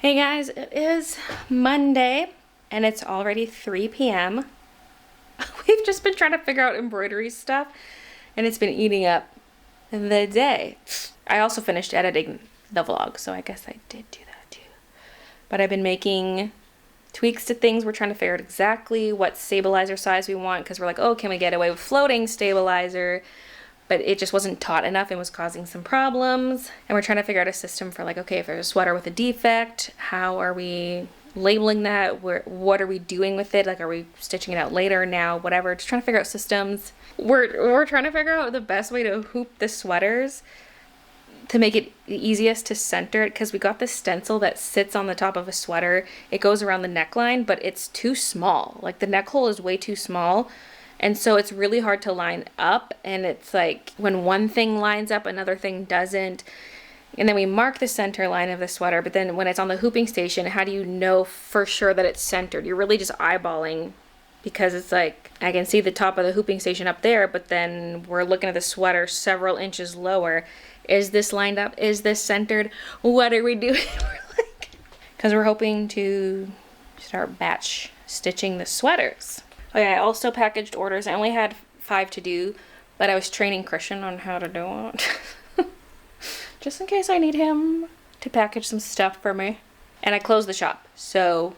Hey guys, it is Monday and it's already 3 p.m. We've just been trying to figure out embroidery stuff and it's been eating up the day. I also finished editing the vlog, so I guess I did do that too. But I've been making tweaks to things. We're trying to figure out exactly what stabilizer size we want because we're like, oh, can we get away with floating stabilizer? But it just wasn't taut enough and was causing some problems. And we're trying to figure out a system for like, okay, if there's a sweater with a defect, how are we labeling that? What are we doing with it? Like, are we stitching it out later, now, whatever? Just trying to figure out systems. We're trying to figure out the best way to hoop the sweaters to make it easiest to center it, because we got this stencil that sits on the top of a sweater. It goes around the neckline, but it's too small. Like, the neck hole is way too small. And so it's really hard to line up, and it's like when one thing lines up, another thing doesn't. And then we mark the center line of the sweater, but then when it's on the hooping station, how do you know for sure that it's centered? You're really just eyeballing, because it's like, I can see the top of the hooping station up there, but then we're looking at the sweater several inches lower. Is this lined up? Is this centered? What are we doing? Because we're hoping to start batch stitching the sweaters. Oh yeah, I also packaged orders. I only had 5 to do, but I was training Christian on how to do it. Just in case I need him to package some stuff for me. And I closed the shop, so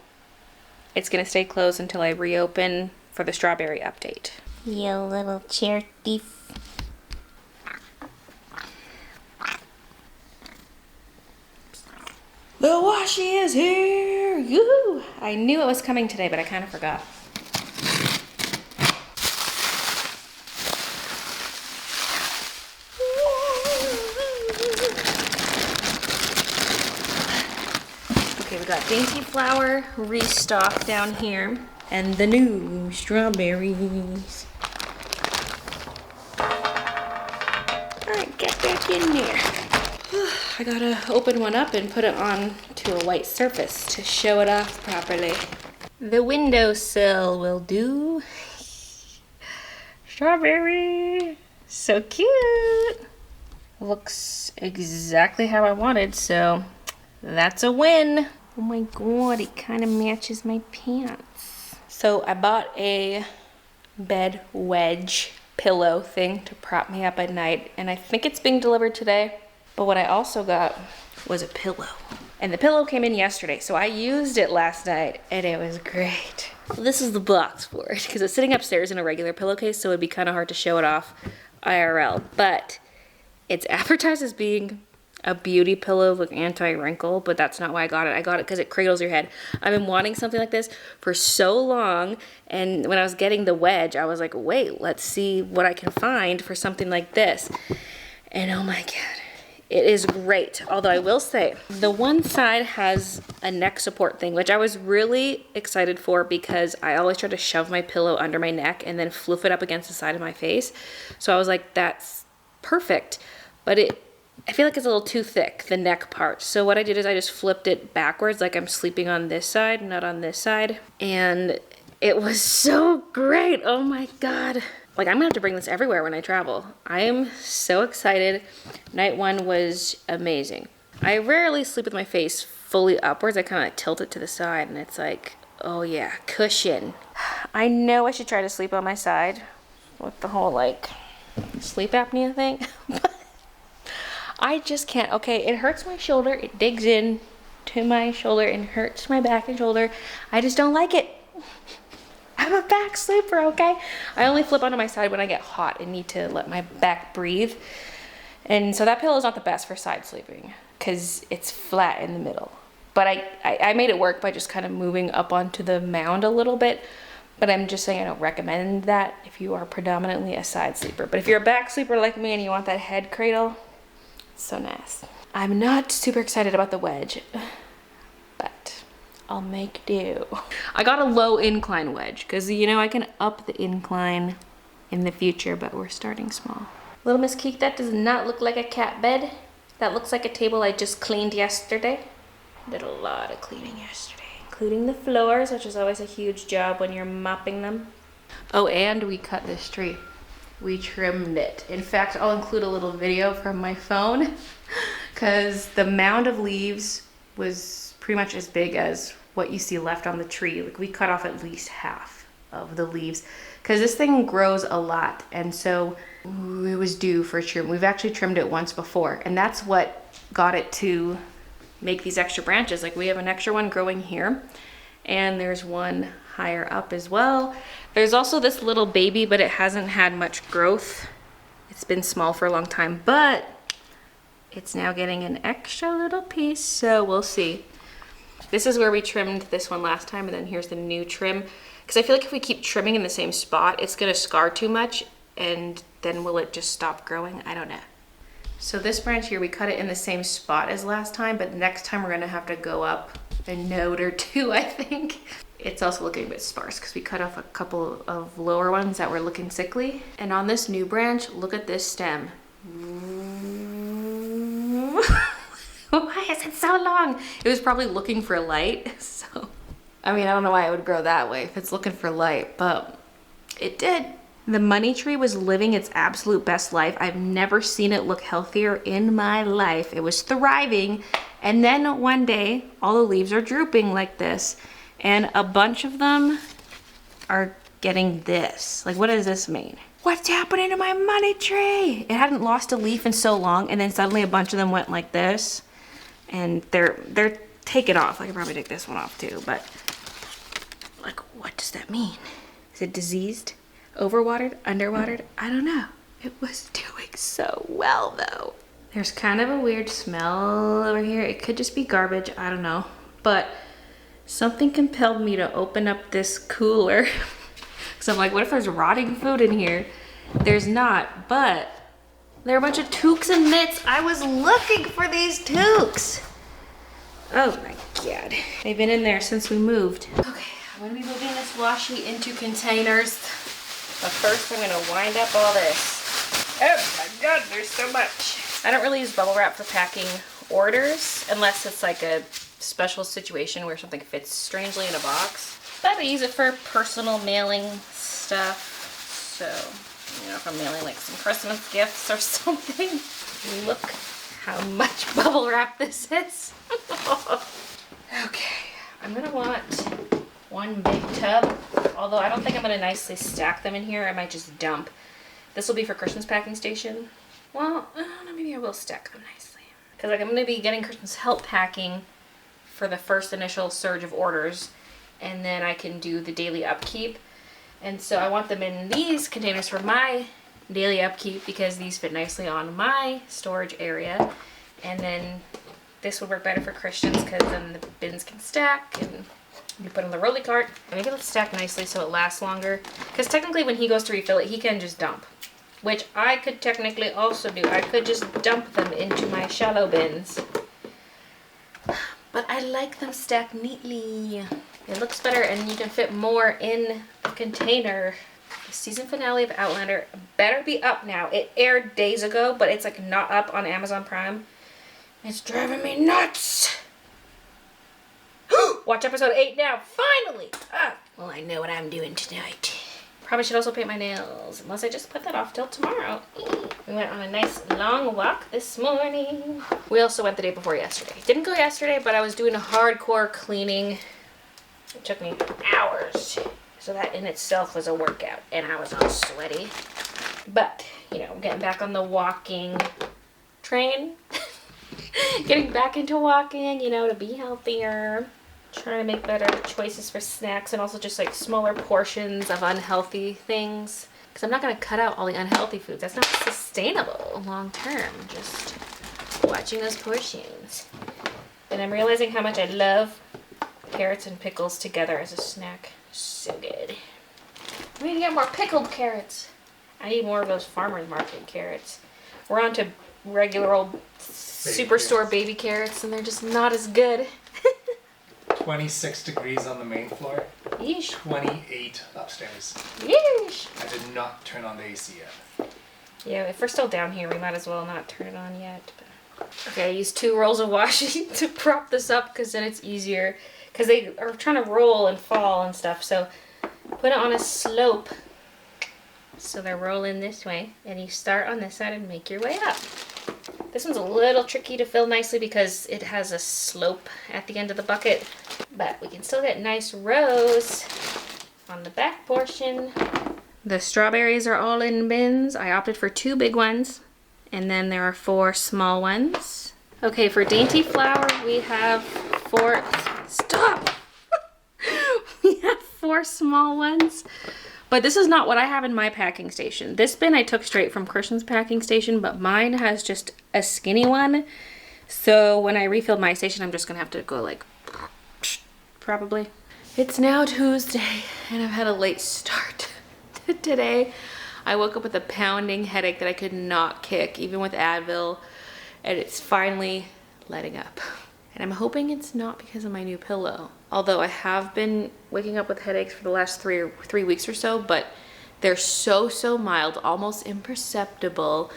it's gonna stay closed until I reopen for the strawberry update. You little chair thief. The washi is here! Yoo-hoo! I knew it was coming today, but I kind of forgot. Okay, we got Dainty Flower restock down here, and the new strawberries. Alright, get back in there. I gotta open one up and put it on to a white surface to show it off properly. The windowsill will do. Strawberry! So cute! Looks exactly how I wanted, so that's a win. Oh my god, it kind of matches my pants. So I bought a bed wedge pillow thing to prop me up at night, and I think it's being delivered today. But what I also got was a pillow. And the pillow came in yesterday, so I used it last night, and it was great. This is the box for it, because it's sitting upstairs in a regular pillowcase, so it'd be kind of hard to show it off IRL. But it's advertised as being a beauty pillow with anti-wrinkle, but that's not why I got it. I got it because it cradles your head. I've been wanting something like this for so long, and when I was getting the wedge, I was like, wait, let's see what I can find for something like this. And oh my god, it is great. Although I will say, the one side has a neck support thing, which I was really excited for because I always try to shove my pillow under my neck and then floof it up against the side of my face. So I was like, that's perfect. But I feel like it's a little too thick, the neck part. So what I did is I just flipped it backwards, like I'm sleeping on this side, not on this side. And it was so great. Oh my god. Like, I'm gonna have to bring this everywhere when I travel. I am so excited. Night one was amazing. I rarely sleep with my face fully upwards. I kind of tilt it to the side and it's like, oh yeah, cushion. I know I should try to sleep on my side with the whole like sleep apnea thing. I just can't. Okay, it hurts my shoulder. It digs in to my shoulder and hurts my back and shoulder. I just don't like it. I'm a back sleeper, okay? I only flip onto my side when I get hot and need to let my back breathe. And so that pillow is not the best for side sleeping because it's flat in the middle. But I made it work by just kind of moving up onto the mound a little bit. But I'm just saying I don't recommend that if you are predominantly a side sleeper. But if you're a back sleeper like me and you want that head cradle, it's so nice. I'm not super excited about the wedge, but I'll make do. I got a low incline wedge because, you know, I can up the incline in the future, but we're starting small. Little Miss Keek, that does not look like a cat bed. That looks like a table I just cleaned yesterday. Did a lot of cleaning yesterday, including the floors, which is always a huge job when you're mopping them. Oh, and we cut this tree. We trimmed it. In fact, I'll include a little video from my phone because the mound of leaves was pretty much as big as what you see left on the tree. Like we cut off at least half of the leaves because this thing grows a lot, and so it was due for a trim. We've actually trimmed it once before, and that's what got it to make these extra branches. Like we have an extra one growing here, and there's one higher up as well. There's also this little baby, but it hasn't had much growth. It's been small for a long time, but it's now getting an extra little piece, so we'll see. This is where we trimmed this one last time, and then here's the new trim. Because I feel like if we keep trimming in the same spot, it's gonna scar too much, and then will it just stop growing? I don't know. So this branch here, we cut it in the same spot as last time, but next time we're gonna have to go up a node or two, I think. It's also looking a bit sparse because we cut off a couple of lower ones that were looking sickly. And on this new branch, look at this stem. Why is it so long? It was probably looking for light, so. I mean, I don't know why it would grow that way if it's looking for light, but it did. The money tree was living its absolute best life. I've never seen it look healthier in my life. It was thriving, and then one day, all the leaves are drooping like this, and a bunch of them are getting this. Like, what does this mean? What's happening to my money tree? It hadn't lost a leaf in so long, and then suddenly a bunch of them went like this, and they're taking off. I could probably take this one off too, but like, what does that mean? Is it diseased? Overwatered? Underwatered? I don't know. It was doing so well though. There's kind of a weird smell over here. It could just be garbage, I don't know. But something compelled me to open up this cooler. So I'm like, what if there's rotting food in here? There's not, but there are a bunch of toques and mitts. I was looking for these toques. Oh my God. They've been in there since we moved. Okay, I'm gonna be moving this washi into containers. But first I'm gonna wind up all this. Oh my God, there's so much. I don't really use bubble wrap for packing orders unless it's like a special situation where something fits strangely in a box. But I use it for personal mailing stuff. So, you know, if I'm mailing like some Christmas gifts or something. Look how much bubble wrap this is. Okay, I'm gonna want one big tub, although I don't think I'm gonna nicely stack them in here. I might just dump. This will be for Christmas packing station. Well, I don't know, maybe I will stack them nicely. Because like I'm gonna be getting Christmas help packing for the first initial surge of orders, and then I can do the daily upkeep. And so I want them in these containers for my daily upkeep because these fit nicely on my storage area. And then this would work better for Christians because then the bins can stack and you put on the rolly cart. Maybe let's stack nicely so it lasts longer. Because technically when he goes to refill it, he can just dump. Which I could technically also do. I could just dump them into my shallow bins. But I like them stacked neatly. It looks better and you can fit more in a container. The season finale of Outlander better be up now. It aired days ago, but it's like not up on Amazon Prime. It's driving me nuts. Watch episode 8 now, finally! Ah. Well, I know what I'm doing tonight. Probably should also paint my nails, unless I just put that off till tomorrow. We went on a nice long walk this morning. We also went the day before yesterday. Didn't go yesterday, but I was doing a hardcore cleaning. It took me hours. So that in itself was a workout, and I was all sweaty. But, you know, getting back on the walking train. Getting back into walking, you know, to be healthier. Trying to make better choices for snacks and also just like smaller portions of unhealthy things. Because I'm not going to cut out all the unhealthy foods. That's not sustainable long term. Just watching those portions. And I'm realizing how much I love carrots and pickles together as a snack. So good. I need to get more pickled carrots. I need more of those farmer's market carrots. We're on to regular old superstore baby carrots and they're just not as good. 26 degrees on the main floor. Yeesh. 28 upstairs. Yeesh. I did not turn on the AC yet. Yeah, if we're still down here, we might as well not turn it on yet. But... Okay, I used 2 rolls of washi to prop this up because then it's easier. Because they are trying to roll and fall and stuff. So put it on a slope. So they're rolling this way. And you start on this side and make your way up. This one's a little tricky to fill nicely because it has a slope at the end of the bucket, but we can still get nice rows on the back portion. The strawberries are all in bins. I opted for 2 big ones, and then there are 4 small ones. Okay, for dainty flour, we have 4, stop! We have 4 small ones. But this is not what I have in my packing station. This bin I took straight from Christian's packing station, but mine has just a skinny one. So when I refill my station, I'm just gonna have to go like, probably. It's now Tuesday, and I've had a late start today. I woke up with a pounding headache that I could not kick, even with Advil, and it's finally letting up. And I'm hoping it's not because of my new pillow. Although I have been waking up with headaches for the last three weeks or so, but they're so mild, almost imperceptible.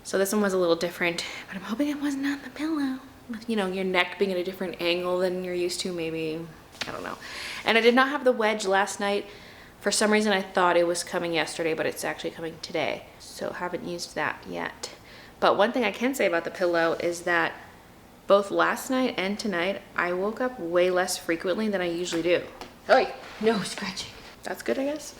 So this one was a little different, but I'm hoping it wasn't on the pillow. You know, your neck being at a different angle than you're used to, maybe, I don't know. And I did not have the wedge last night. For some reason I thought it was coming yesterday, but it's actually coming today. So haven't used that yet. But one thing I can say about the pillow is that both last night and tonight, I woke up way less frequently than I usually do. Oh, no scratching. That's good, I guess.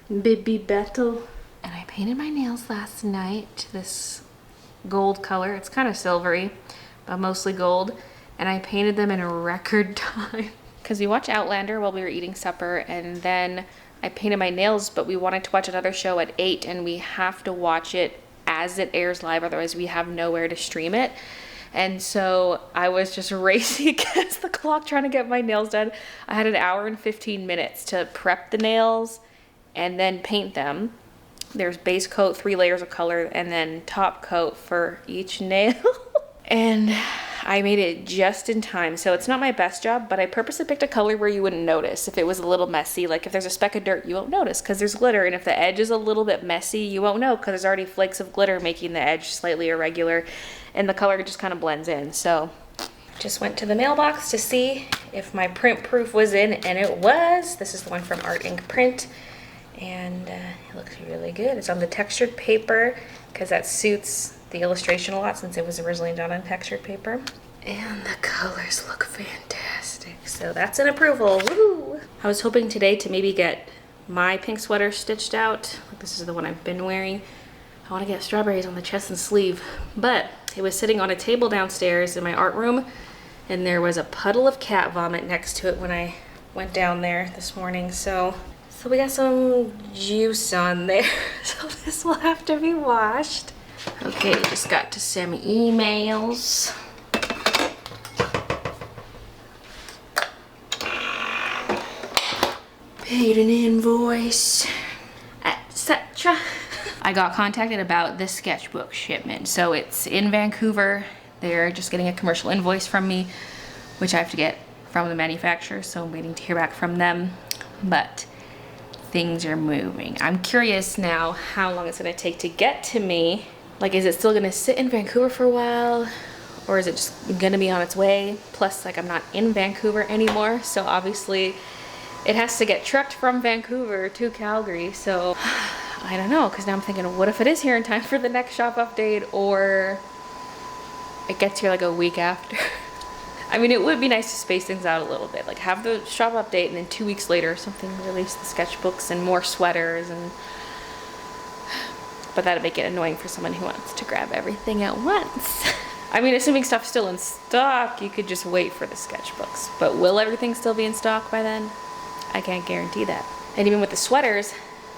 Baby battle. And I painted my nails last night, this gold color. It's kind of silvery, but mostly gold. And I painted them in a record time. Because we watched Outlander while we were eating supper, and then I painted my nails, but we wanted to watch another show at 8, and we have to watch it as it airs live, otherwise we have nowhere to stream it. And so I was just racing against the clock trying to get my nails done. I had an hour and 15 minutes to prep the nails and then paint them. There's base coat, 3 layers of color, and then top coat for each nail. And I made it just in time. So it's not my best job, but I purposely picked a color where you wouldn't notice if it was a little messy. Like if there's a speck of dirt, you won't notice because there's glitter. And if the edge is a little bit messy, you won't know because there's already flakes of glitter making the edge slightly irregular. And the color just kind of blends in. So just went to the mailbox to see if my print proof was in, and it was. This is the one from Art Ink Print. And it looks really good. It's on the textured paper because that suits the illustration a lot since it was originally done on textured paper. And the colors look fantastic. So that's an approval. Woo! I was hoping today to maybe get my pink sweater stitched out. This is the one I've been wearing. I want to get strawberries on the chest and sleeve. But it was sitting on a table downstairs in my art room, and there was a puddle of cat vomit next to it when I went down there this morning. So we got some juice on there. So this will have to be washed. Okay, just got to some emails. Paid an invoice, etc. I got contacted about this sketchbook shipment. So it's in Vancouver. They're just getting a commercial invoice from me, which I have to get from the manufacturer. So I'm waiting to hear back from them. But things are moving. I'm curious now how long it's gonna take to get to me. Like, is it still gonna sit in Vancouver for a while? Or is it just gonna be on its way? Plus, like, I'm not in Vancouver anymore. So obviously it has to get trucked from Vancouver to Calgary. So I don't know, because now I'm thinking, what if it is here in time for the next shop update, or it gets here like a week after? I mean, it would be nice to space things out a little bit, like have the shop update and then 2 weeks later or something release the sketchbooks and more sweaters, and but that'd make it annoying for someone who wants to grab everything at once. I mean, assuming stuff's still in stock, you could just wait for the sketchbooks, but will everything still be in stock by then? I can't guarantee that. And even with the sweaters,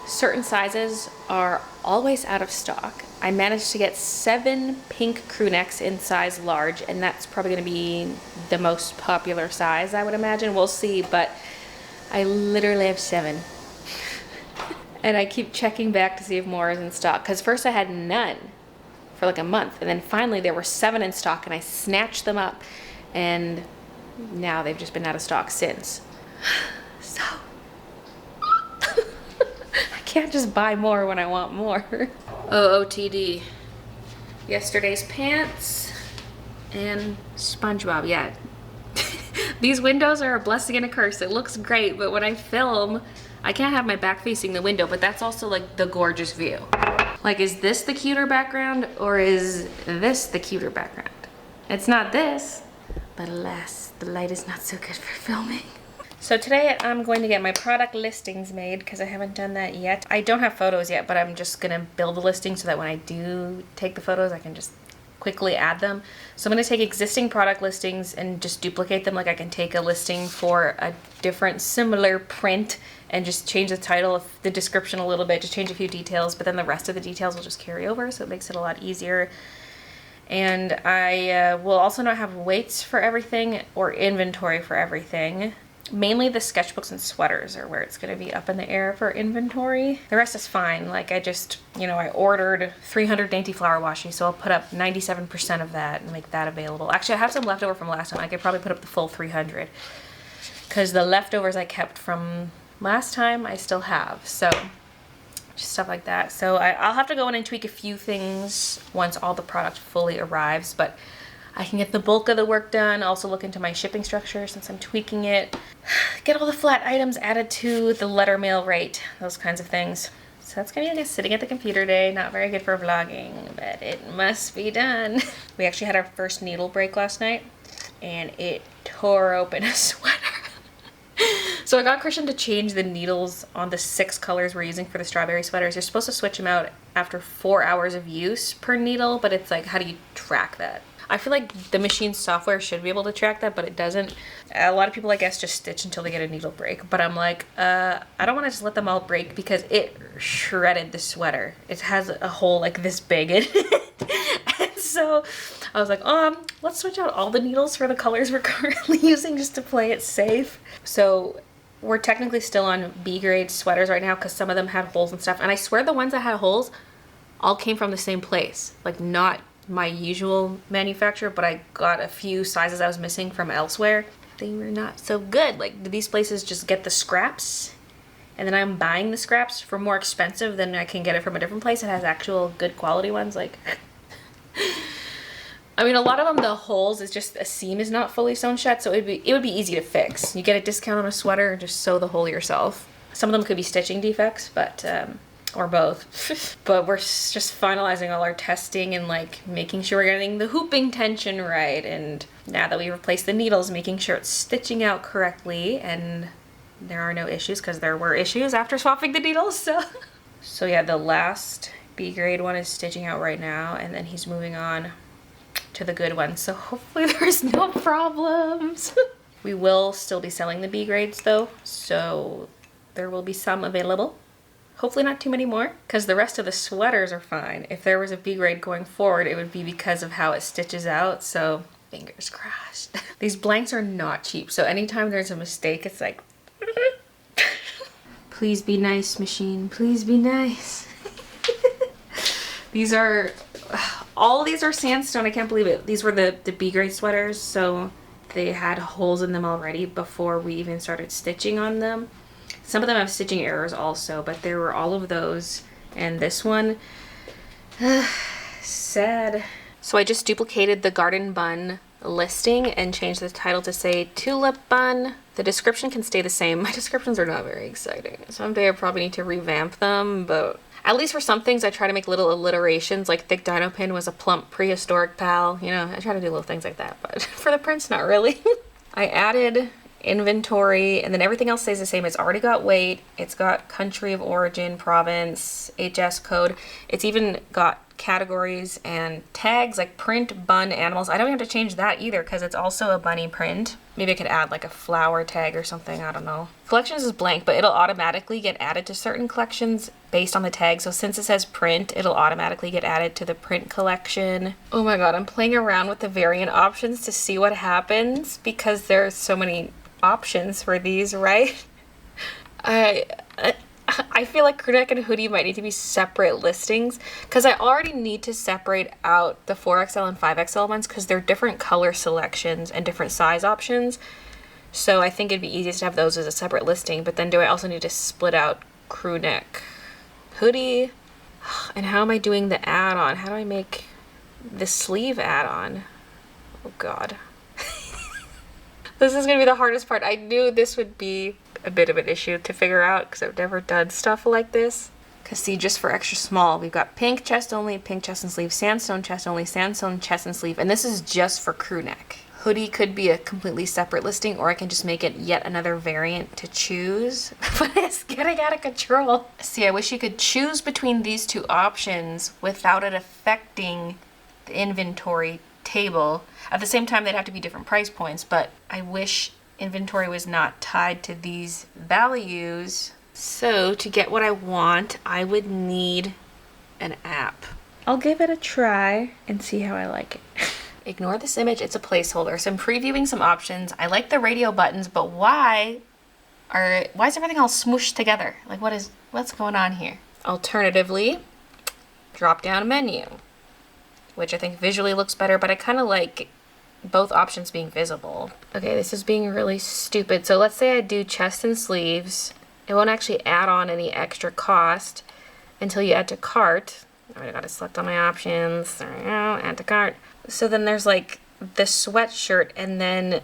certain sizes are always out of stock. I managed to get 7 pink crew necks in size large, and that's probably gonna be the most popular size, I would imagine. We'll see, but I literally have 7. And I keep checking back to see if more is in stock, because first I had none for like a month, and then finally there were 7 in stock, and I snatched them up, and now they've just been out of stock since. So I can't just buy more when I want more. OOTD. Yesterday's pants and SpongeBob. Yeah. These windows are a blessing and a curse. It looks great, but when I film, I can't have my back facing the window, but that's also like the gorgeous view. Like, is this the cuter background or is this the cuter background? It's not this, but alas, the light is not so good for filming. So today I'm going to get my product listings made because I haven't done that yet. I don't have photos yet, but I'm just gonna build a listing so that when I do take the photos, I can just quickly add them. So I'm gonna take existing product listings and just duplicate them. Like I can take a listing for a different similar print and just change the title of the description a little bit, just change a few details, but then the rest of the details will just carry over, so it makes it a lot easier. And I will also not have weights for everything or inventory for everything. Mainly the sketchbooks and sweaters are where it's going to be up in the air for inventory. The rest is fine. Like I just, you know, I ordered 300 dainty flower washi, so I'll put up 97% of that and make that available. Actually, I have some leftover from last time. I could probably put up the full 300 because the leftovers I kept from last time I still have. So just stuff like that. So I'll have to go in and tweak a few things once all the product fully arrives, but I can get the bulk of the work done. Also look into my shipping structure since I'm tweaking it. Get all the flat items added to the letter mail rate, those kinds of things. So that's gonna be like a sitting at the computer day. Not very good for vlogging, but it must be done. We actually had our first needle break last night and it tore open a sweater. So I got Christian to change the needles on the 6 colors we're using for the strawberry sweaters. You're supposed to switch them out after 4 hours of use per needle, but it's like, how do you track that? I feel like the machine's software should be able to track that, but it doesn't. A lot of people, I guess, just stitch until they get a needle break. But I'm like, I don't want to just let them all break because it shredded the sweater. It has a hole like this big in it. And so I was like, let's switch out all the needles for the colors we're currently using just to play it safe. So we're technically still on B grade sweaters right now because some of them had holes and stuff. And I swear the ones that had holes all came from the same place. Like not my usual manufacturer, but I got a few sizes I was missing from elsewhere. They were not so good. Like, do these places just get the scraps and then I'm buying the scraps for more expensive than I can get it from a different place that has actual good quality ones? Like, I mean, a lot of them, the holes is just a seam is not fully sewn shut, so it would be easy to fix. You get a discount on a sweater and just sew the hole yourself. Some of them could be stitching defects, but or both. But we're just finalizing all our testing and like making sure we're getting the hooping tension right, and now that we replaced the needles, making sure it's stitching out correctly and there are no issues, because there were issues after swapping the needles. So yeah, the last B grade one is stitching out right now, and then he's moving on to the good one, so hopefully there's no problems. We will still be selling the B grades though, so there will be some available. Hopefully not too many more, because the rest of the sweaters are fine. If there was a B grade going forward, it would be because of how it stitches out, so fingers crossed. These blanks are not cheap, so anytime there's a mistake, it's like, please be nice, machine, please be nice. These are, all of these are sandstone, I can't believe it. These were the B grade sweaters, so they had holes in them already before we even started stitching on them. Some of them have stitching errors also, but there were all of those. And this one, sad. So I just duplicated the garden bun listing and changed the title to say tulip bun. The description can stay the same. My descriptions are not very exciting. Someday I probably need to revamp them, but at least for some things I try to make little alliterations, like Thick Dino Pin was a plump prehistoric pal. You know, I try to do little things like that, but for the prints, not really. I added inventory, and then everything else stays the same. It's already got weight, it's got country of origin, province, HS code. It's even got categories and tags like print, bun, animals. I don't have to change that either because it's also a bunny print. Maybe I could add like a flower tag or something, I don't know. Collections is blank, but it'll automatically get added to certain collections based on the tag. So since it says print, it'll automatically get added to the print collection. Oh my god, I'm playing around with the variant options to see what happens because there's so many options for these, right? I feel like crew neck and hoodie might need to be separate listings because I already need to separate out the 4XL and 5XL ones because they're different color selections and different size options. So I think it'd be easiest to have those as a separate listing, but then do I also need to split out crew neck hoodie? And how am I doing the add-on? How do I make the sleeve add-on? Oh god. This is gonna be the hardest part. I knew this would be a bit of an issue to figure out because I've never done stuff like this. Because see, just for extra small, we've got pink chest only, pink chest and sleeve, sandstone chest only, sandstone chest and sleeve, and this is just for crew neck. Hoodie could be a completely separate listing, or I can just make it yet another variant to choose. But it's getting out of control. See, I wish you could choose between these two options without it affecting the inventory table. At the same time, they'd have to be different price points, but I wish inventory was not tied to these values. So to get what I want, I would need an app. I'll give it a try and see how I like it. Ignore this image, it's a placeholder. So I'm previewing some options. I like the radio buttons, but why is everything all smooshed together? Like what's going on here? Alternatively, drop down menu, which I think visually looks better, but I kind of like both options being visible. Okay, this is being really stupid. So let's say I do chest and sleeves. It won't actually add on any extra cost until you add to cart. I gotta select all my options. There we go, add to cart. So then there's like the sweatshirt, and then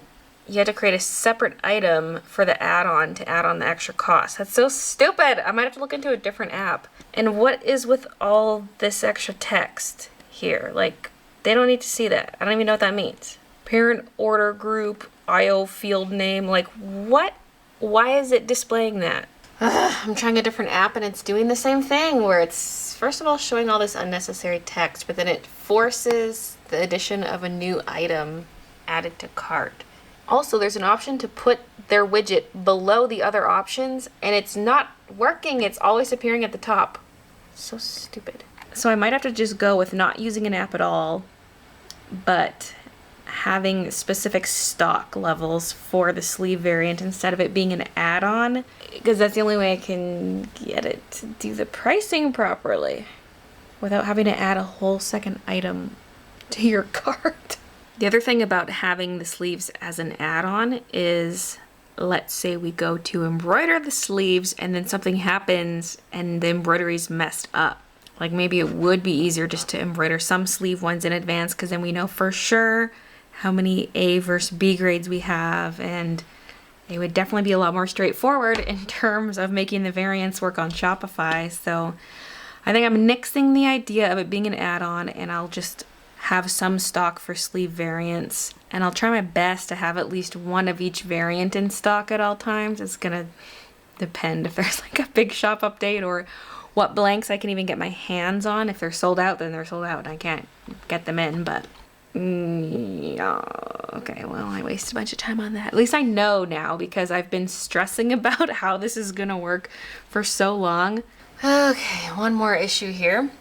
you had to create a separate item for the add-on to add on the extra cost. That's so stupid. I might have to look into a different app. And what is with all this extra text here? Like, they don't need to see that. I don't even know what that means. Parent order group, IO field name, like what? Why is it displaying that? I'm trying a different app and it's doing the same thing where it's, first of all, showing all this unnecessary text, but then it forces the addition of a new item added to cart. Also, there's an option to put their widget below the other options, and it's not working. It's always appearing at the top. So stupid. So I might have to just go with not using an app at all, but having specific stock levels for the sleeve variant instead of it being an add-on, because that's the only way I can get it to do the pricing properly without having to add a whole second item to your cart. The other thing about having the sleeves as an add-on is, let's say we go to embroider the sleeves and then something happens and the embroidery's messed up. Like maybe it would be easier just to embroider some sleeve ones in advance, because then we know for sure how many A versus B grades we have, and it would definitely be a lot more straightforward in terms of making the variants work on Shopify. So I think I'm nixing the idea of it being an add-on, and I'll just have some stock for sleeve variants, and I'll try my best to have at least one of each variant in stock at all times. It's gonna depend if there's like a big shop update or what blanks I can even get my hands on. If they're sold out, then they're sold out and I can't get them in, but yeah, okay, well, I wasted a bunch of time on that. At least I know now, because I've been stressing about how this is gonna work for so long. Okay, one more issue here.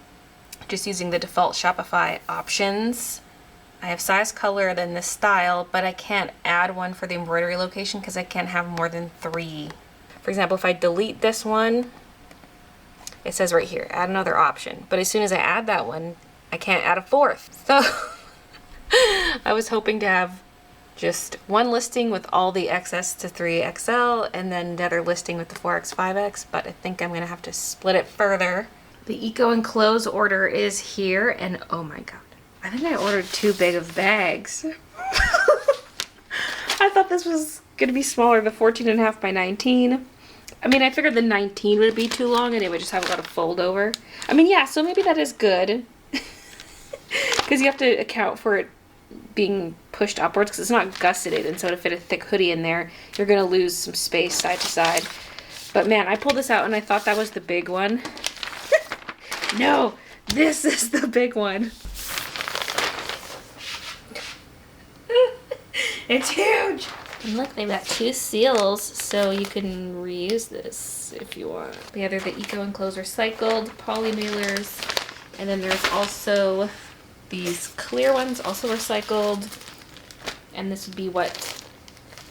Just using the default Shopify options. I have size, color, then the style, but I can't add one for the embroidery location because I can't have more than 3. For example, if I delete this one, it says right here, add another option. But as soon as I add that one, I can't add a 4th. So I was hoping to have just one listing with all the XS to 3XL and then the other listing with the 4X, 5X, but I think I'm gonna have to split it further. The Eco Enclose order is here, and oh my god, I think I ordered too big of bags. I thought this was gonna be smaller, the 14.5 by 19. I mean, I figured the 19 would be too long and it would just have a lot of fold over. I mean, yeah, so maybe that is good. Because you have to account for it being pushed upwards, because it's not gusseted, and so to fit a thick hoodie in there, you're gonna lose some space side to side. But man, I pulled this out and I thought that was the big one. No, this is the big one. It's huge. And look, they've got 2 seals, so you can reuse this if you want. Yeah, they're the Eco Enclose recycled poly mailers, and then there's also these clear ones, also recycled, and this would be what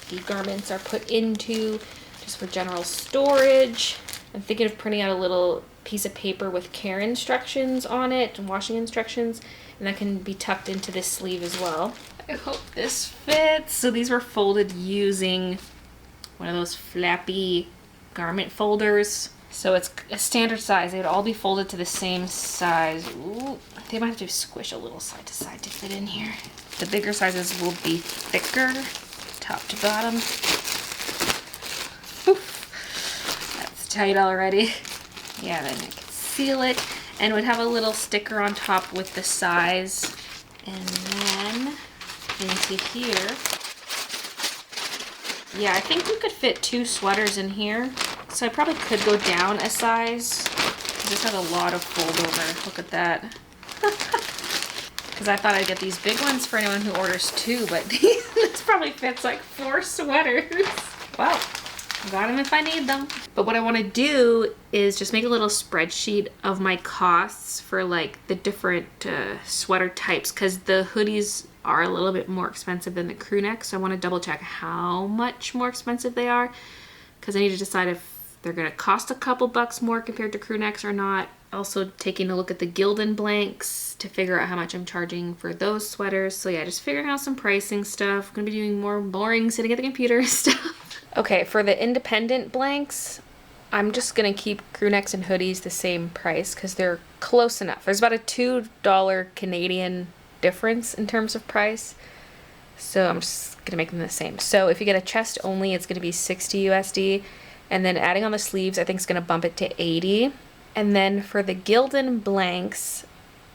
the garments are put into, just for general storage. I'm thinking of printing out a little piece of paper with care instructions on it and washing instructions, and that can be tucked into this sleeve as well. I hope this fits. So these were folded using one of those flappy garment folders. So it's a standard size. They would all be folded to the same size. Ooh, they might have to squish a little side to side to fit in here. The bigger sizes will be thicker, top to bottom. Oof. tight already. Yeah, then I can seal it, and it would have a little sticker on top with the size. And then into here. Yeah, I think we could fit 2 sweaters in here. So I probably could go down a size. This has a lot of fold over. Look at that. Because I thought I'd get these big ones for anyone who orders 2, but this probably fits like 4 sweaters. Wow. Got them if I need them. But what I want to do is just make a little spreadsheet of my costs for like the different sweater types, because the hoodies are a little bit more expensive than the crew necks. So I want to double check how much more expensive they are, because I need to decide if they're going to cost a couple bucks more compared to crew necks or not. Also taking a look at the Gildan blanks to figure out how much I'm charging for those sweaters. So yeah, just figuring out some pricing stuff. I'm going to be doing more boring sitting at the computer stuff. Okay, for the independent blanks, I'm just going to keep crew necks and hoodies the same price because they're close enough. There's about a $2 Canadian difference in terms of price. So I'm just going to make them the same. So if you get a chest only, it's going to be 60 USD. And then adding on the sleeves, I think is going to bump it to 80. And then for the Gildan blanks,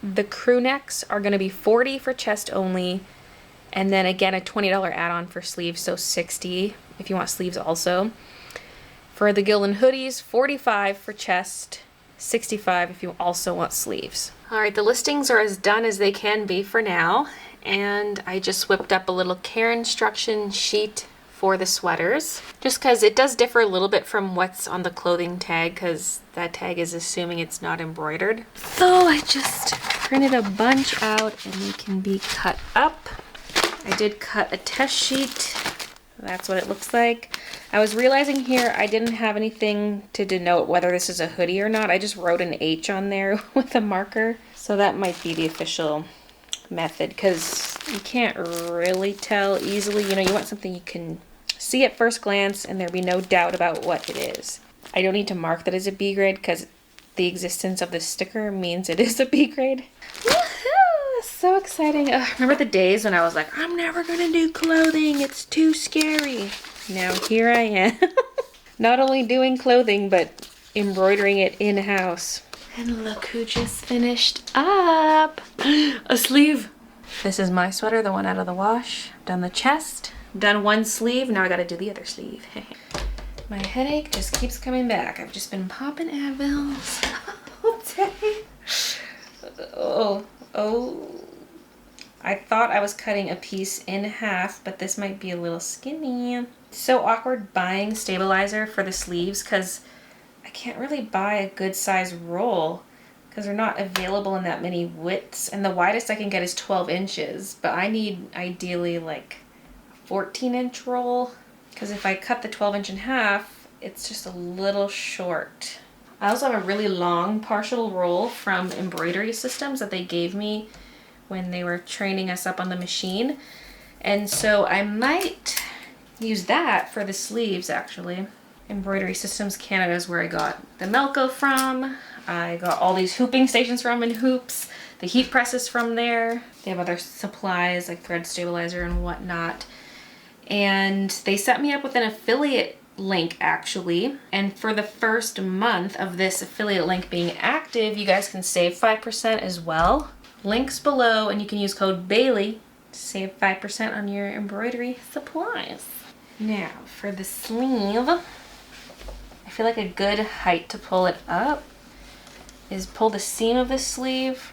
the crew necks are going to be 40 for chest only. And then again, a $20 add-on for sleeves, so 60 if you want sleeves also. For the Gildan hoodies, 45 for chest, 65 if you also want sleeves. All right, the listings are as done as they can be for now. And I just whipped up a little care instruction sheet for the sweaters, just because it does differ a little bit from what's on the clothing tag, because that tag is assuming it's not embroidered. So I just printed a bunch out and they can be cut up. I did cut a test sheet. That's what it looks like. I was realizing here I didn't have anything to denote whether this is a hoodie or not. I just wrote an H on there with a marker. So that might be the official method, because you can't really tell easily. You know, you want something you can see at first glance and there be no doubt about what it is. I don't need to mark that as a B grade because the existence of the sticker means it is a B grade. Woohoo! So exciting. Remember the days when I was like, I'm never gonna do clothing, it's too scary. Now here I am. Not only doing clothing, but embroidering it in-house. And look who just finished up. A sleeve. This is my sweater, the one out of the wash. Done the chest, done one sleeve, now I gotta do the other sleeve. My headache just keeps coming back. I've just been popping Advils all day. Oh. I thought I was cutting a piece in half, but this might be a little skinny. So awkward buying stabilizer for the sleeves because I can't really buy a good size roll because they're not available in that many widths. And the widest I can get is 12 inches, but I need ideally like a 14-inch roll, because if I cut the 12-inch in half, it's just a little short. I also have a really long partial roll from Embroidery Systems that they gave me when they were training us up on the machine. And so I might use that for the sleeves actually. Embroidery Systems Canada is where I got the Melco from. I got all these hooping stations from in Hoops. The heat presses from there. They have other supplies like thread stabilizer and whatnot. And they set me up with an affiliate link actually. And for the first month of this affiliate link being active, you guys can save 5% as well. Links below, and you can use code Baylee to save 5% on your embroidery supplies. Now for the sleeve, I feel like a good height to pull it up is pull the seam of the sleeve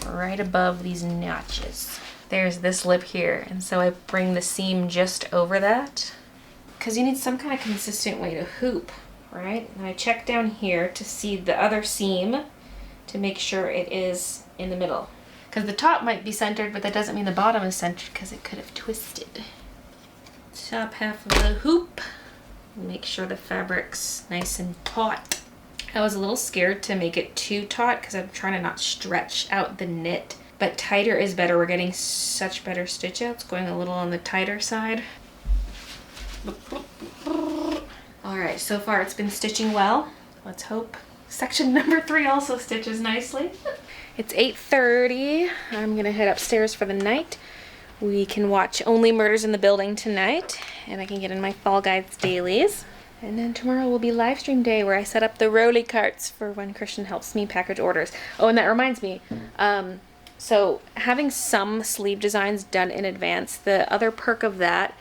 right above these notches. There's this lip here, and so I bring the seam just over that because you need some kind of consistent way to hoop, right? And I check down here to see the other seam to make sure it is in the middle. Because the top might be centered, but that doesn't mean the bottom is centered because it could have twisted. Top half of the hoop. Make sure the fabric's nice and taut. I was a little scared to make it too taut because I'm trying to not stretch out the knit. But tighter is better. We're getting such better stitch outs, going a little on the tighter side. Alright, so far it's been stitching well. Let's hope section number 3 also stitches nicely. It's 8:30. I'm gonna head upstairs for the night. We can watch Only Murders in the Building tonight, and I can get in my Fall Guys dailies. And then tomorrow will be live stream day where I set up the rolly carts for when Christian helps me package orders. Oh, and that reminds me, so having some sleeve designs done in advance, the other perk of that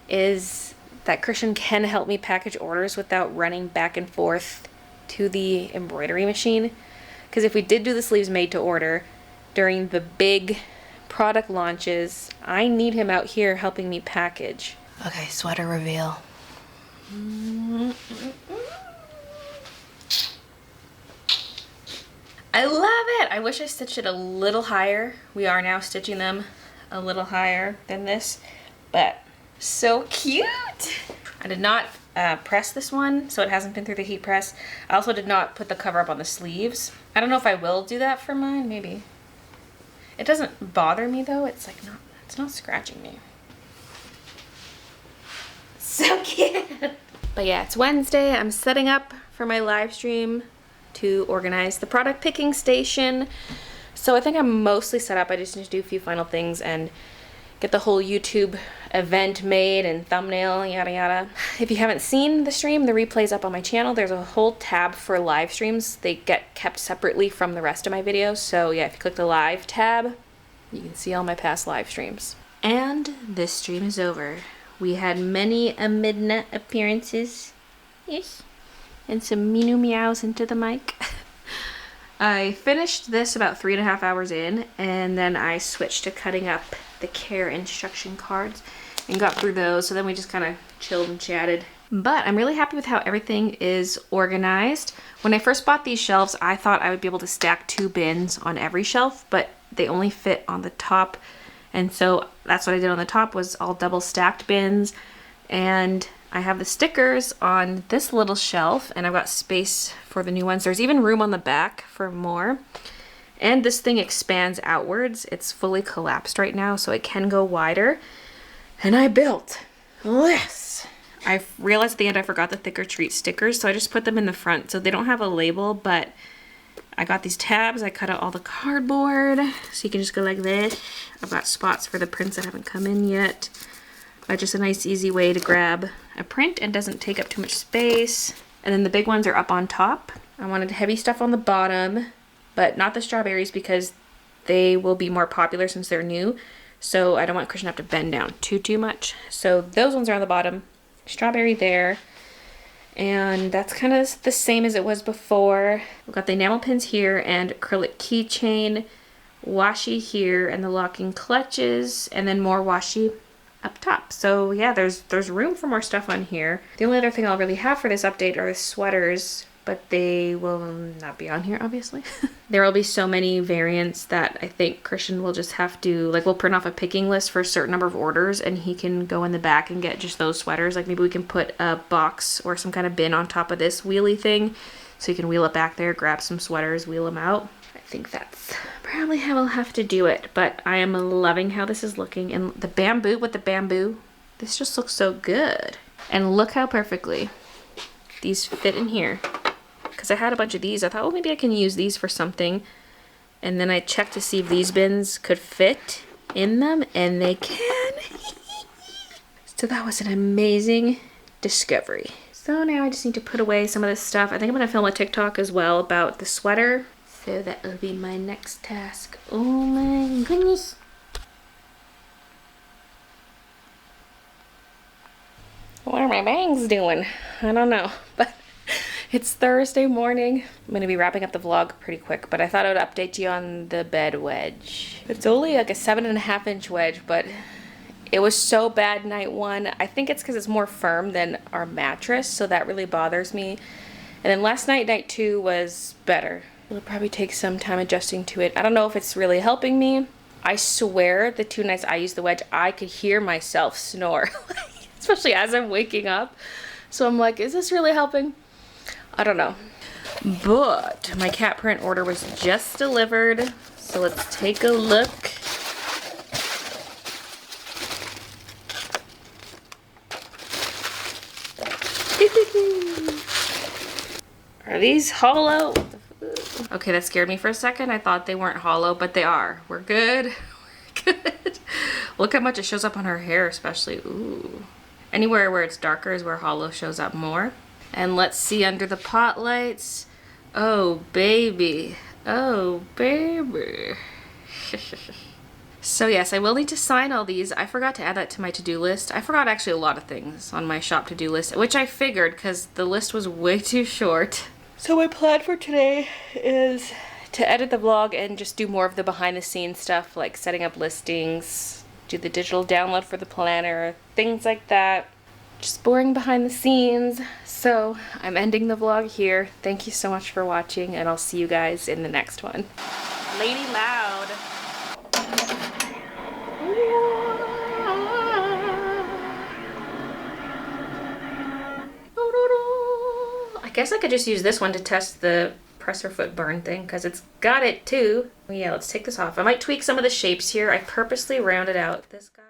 is that Christian can help me package orders without running back and forth to the embroidery machine. Because if we did do the sleeves made to order during the big product launches, I need him out here helping me package. Okay, sweater reveal. I love it! I wish I stitched it a little higher. We are now stitching them a little higher than this, but so cute! I did not press this one, so it hasn't been through the heat press. I also did not put the cover up on the sleeves. I don't know if I will do that for mine, maybe. It doesn't bother me though, it's like it's not scratching me. So cute! But yeah, it's Wednesday. I'm setting up for my live stream to organize the product picking station. So I think I'm mostly set up. I just need to do a few final things and get the whole YouTube event made and thumbnail, yada yada. If you haven't seen the stream, the replay's up on my channel. There's a whole tab for live streams. They get kept separately from the rest of my videos. So yeah, if you click the live tab, you can see all my past live streams. And this stream is over. We had many a midnight appearances. Yes. And some meow meows into the mic. I finished this about 3.5 hours in, and then I switched to cutting up the care instruction cards and got through those. So then we just kind of chilled and chatted. But I'm really happy with how everything is organized. When I first bought these shelves, I thought I would be able to stack 2 bins on every shelf, but they only fit on the top. And so that's what I did on the top, was all double stacked bins. And I have the stickers on this little shelf, and I've got space for the new ones. There's even room on the back for more. And this thing expands outwards. It's fully collapsed right now, so it can go wider. And I built this. I realized at the end I forgot the Thick or Treat stickers, so I just put them in the front. So they don't have a label, but I got these tabs. I cut out all the cardboard, so you can just go like this. I've got spots for the prints that haven't come in yet. But just a nice easy way to grab a print and doesn't take up too much space. And then the big ones are up on top. I wanted heavy stuff on the bottom, but not the strawberries because they will be more popular since they're new. So I don't want Christian to have to bend down too much. So those ones are on the bottom. Strawberry there. And that's kind of the same as it was before. We've got the enamel pins here and acrylic keychain, washi here, and the locking clutches, and then more washi up top. So yeah, there's room for more stuff on here. The only other thing I'll really have for this update are the sweaters, but they will not be on here, obviously. There will be so many variants that I think Christian will just have to, like, we'll print off a picking list for a certain number of orders, and he can go in the back and get just those sweaters. Like, maybe we can put a box or some kind of bin on top of this wheelie thing, so you can wheel it back there, grab some sweaters, wheel them out. I think that's probably how I'll have to do it, but I am loving how this is looking. And the bamboo with the bamboo, this just looks so good. And look how perfectly these fit in here. Because I had a bunch of these, I thought, oh, maybe I can use these for something. And then I checked to see if these bins could fit in them, and they can. So that was an amazing discovery. So now I just need to put away some of this stuff. I think I'm going to film a TikTok as well about the sweater. So that will be my next task. Oh my goodness. What are my bangs doing? I don't know, but it's Thursday morning. I'm going to be wrapping up the vlog pretty quick, but I thought I would update you on the bed wedge. It's only like a 7.5 inch wedge, but it was so bad night 1. I think it's because it's more firm than our mattress, so that really bothers me. And then last night, night 2 was better. It'll probably take some time adjusting to it. I don't know if it's really helping me. I swear the 2 nights I used the wedge, I could hear myself snore, especially as I'm waking up. So I'm like, is this really helping? I don't know. But my cat print order was just delivered. So let's take a look. Are these Holo? Okay, that scared me for a second. I thought they weren't Holo, but they are. We're good. We're good. Look how much it shows up on her hair, especially. Ooh. Anywhere where it's darker is where Holo shows up more. And let's see under the pot lights. Oh, baby. Oh, baby. So yes, I will need to sign all these. I forgot to add that to my to-do list. I forgot actually a lot of things on my shop to-do list, which I figured because the list was way too short. So my plan for today is to edit the vlog and just do more of the behind the scenes stuff, like setting up listings, do the digital download for the planner, things like that. Just boring behind the scenes. So I'm ending the vlog here. Thank you so much for watching, and I'll see you guys in the next one. Lady Loud. I guess I could just use this one to test the presser foot burn thing because it's got it too. Yeah, let's take this off. I might tweak some of the shapes here. I purposely rounded out this guy.